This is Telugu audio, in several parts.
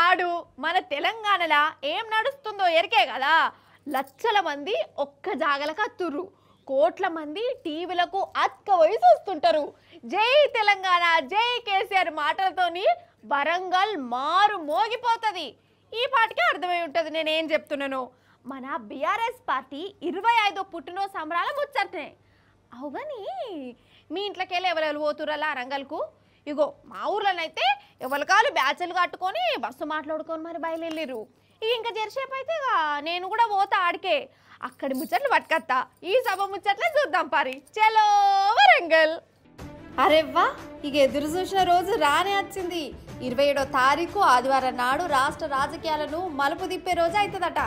ఈనాడు మన తెలంగాణలో ఏం నడుస్తుందో ఎరికే కదా. లక్షల మంది ఒక్క జాగలకు అత్తుర్రు, కోట్ల మంది టీవీలకు అత్కవై చూస్తుంటారు. జై తెలంగాణ జై కేసీఆర్ మాటలతోని వరంగల్ మారు మోగిపోతుంది. ఈ పాటికే అర్థమై ఉంటుంది నేనేం చెప్తున్నాను. మన బీఆర్ఎస్ పార్టీ 25వ పుట్టినరోజు సంబరాలు ముచ్చట్నే. అవుగాని మీ ఇంట్లోకి వెళ్ళి ఎవరెవరు పోతురలా రంగల్కు? ఇగో మా ఊర్లోనైతే ఎవరికాలు బ్యాచ్లు కట్టుకొని బస్సు మాట్లాడుకొని మరి బయలుదేరు. ఇంకా జరిసేపు అయితే నేను కూడా పోతా ఆడికే. అక్కడి ముచ్చట్లు పట్టుకత్తా. ఈ సభ ముచ్చట్లే చూద్దాం పారి. చలో వరంగల్. అరెవ్వా, ఇక ఎదురు చూసిన రోజు రానే వచ్చింది. 27వ తారీఖు ఆదివారం నాడు రాష్ట్ర రాజకీయాలను మలుపు తిప్పే రోజు అవుతుందట.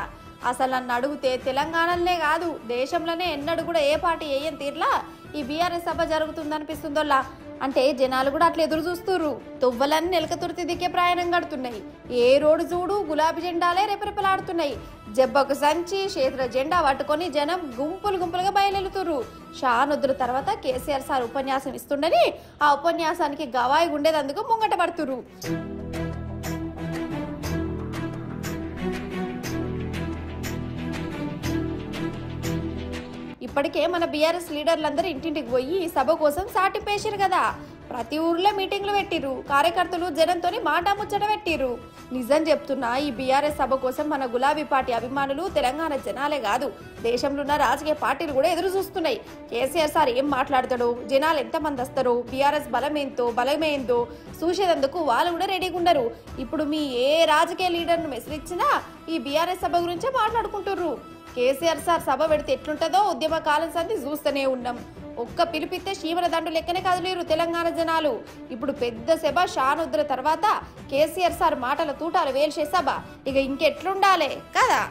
అసలు నన్ను అడిగితే తెలంగాణలోనే కాదు దేశంలోనే ఎన్నడూ కూడా ఏ పార్టీ ఏం తీర్లా ఈ బీఆర్ఎస్ సభ జరుగుతుందనిపిస్తుందోలా. అంటే జనాలు కూడా అట్లా ఎదురు చూస్తుర్రు. తువ్వలన్నీ నెలకతుర్తి దిక్కే ప్రయాణం కడుతున్నాయి. ఏ రోడ్డు చూడు గులాబీ జెండాలే రెపరెపలాడుతున్నాయి. జబ్బకు సంచి చేతుల జెండా పట్టుకొని జనం గుంపులు గుంపులుగా బయలుతుర్రు. షానొద్దుల తర్వాత కేసీఆర్ సార్ ఉపన్యాసం ఇస్తుండని ఆ ఉపన్యాసానికి గవాయి ఉండేదందుకు ముంగట పడుతుర్రు. ఇప్పటికే మన బీఆర్ఎస్ లీడర్లందరూ ఇంటింటికి పోయి ఈ సభ కోసం సాటిపేసారు కదా. ప్రతి ఊర్లో మీటింగ్లు పెట్టిర్రు. కార్యకర్తలు జనంతో మాట ముచ్చట పెట్టిర్రు. నిజం చెప్తున్నా, ఈ బీఆర్ఎస్ సభ కోసం మన గులాబీ పార్టీ అభిమానులు తెలంగాణ జనాలే కాదు దేశంలో ఉన్న రాజకీయ పార్టీలు కూడా ఎదురు చూస్తున్నాయి. కేసీఆర్ సార్ ఏం మాట్లాడతాడు, జనాలు ఎంతమంది వస్తారు, బీఆర్ఎస్ బలమేందో చూసేందుకు వాళ్ళు కూడా రెడీగా ఉండరు. ఇప్పుడు మీ ఏ రాజకీయ లీడర్ను మెసరిచ్చినా ఈ బీఆర్ఎస్ సభ గురించే మాట్లాడుకుంటుర్రు. కేసీఆర్ సార్ సభ పెడితే ఎట్లుంటుందో ఉద్యమ కాలం సంది చూస్తూనే ఉన్నాం. ఒక్క పిలిపిస్తే చీమల దండు లెక్కనే కదిలేరు తెలంగాణ జనాలు. ఇప్పుడు పెద్ద సభ షానొద్దుల తర్వాత కేసీఆర్ సార్ మాటల తూటాలు వేల్చే సభ ఇక ఇంకెట్లుండాలే కదా.